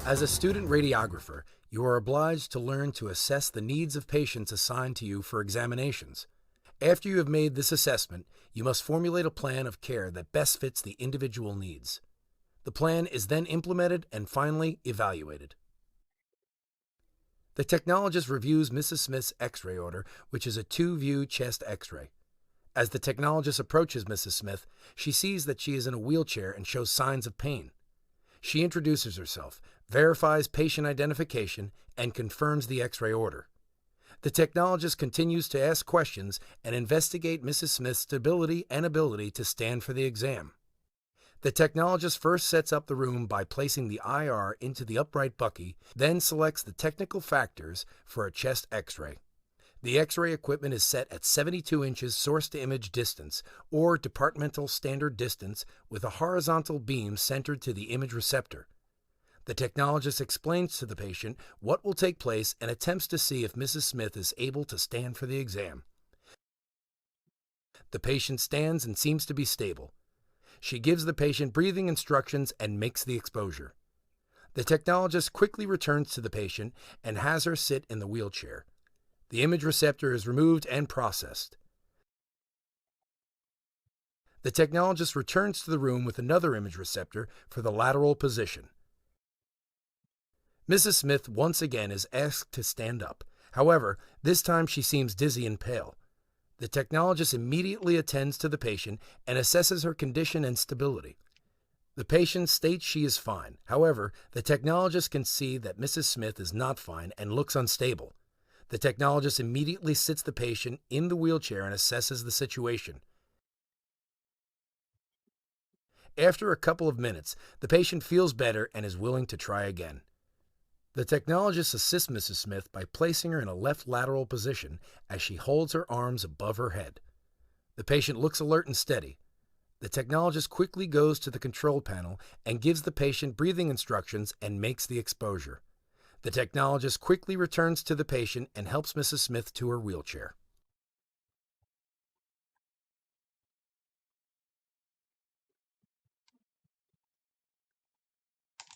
As a student radiographer, you are obliged to learn to assess the needs of patients assigned to you for examinations. After you have made this assessment, you must formulate a plan of care that best fits the individual needs. The plan is then implemented and finally evaluated. The technologist reviews Mrs. Smith's X-ray order, which is a 2-view chest X-ray. As the technologist approaches Mrs. Smith, she sees that she is in a wheelchair and shows signs of pain. She introduces herself, verifies patient identification, and confirms the X-ray order. The technologist continues to ask questions and investigate Mrs. Smith's stability and ability to stand for the exam. The technologist first sets up the room by placing the IR into the upright bucky, then selects the technical factors for a chest X-ray. The X-ray equipment is set at 72 inches source-to-image distance, or departmental standard distance, with a horizontal beam centered to the image receptor. The technologist explains to the patient what will take place and attempts to see if Mrs. Smith is able to stand for the exam. The patient stands and seems to be stable. She gives the patient breathing instructions and makes the exposure. The technologist quickly returns to the patient and has her sit in the wheelchair. The image receptor is removed and processed. The technologist returns to the room with another image receptor for the lateral position. Mrs. Smith once again is asked to stand up. However, this time she seems dizzy and pale. The technologist immediately attends to the patient and assesses her condition and stability. The patient states she is fine. However, the technologist can see that Mrs. Smith is not fine and looks unstable. The technologist immediately sits the patient in the wheelchair and assesses the situation. After a couple of minutes, the patient feels better and is willing to try again. The technologist assists Mrs. Smith by placing her in a left lateral position as she holds her arms above her head. The patient looks alert and steady. The technologist quickly goes to the control panel and gives the patient breathing instructions and makes the exposure. The technologist quickly returns to the patient and helps Mrs. Smith to her wheelchair.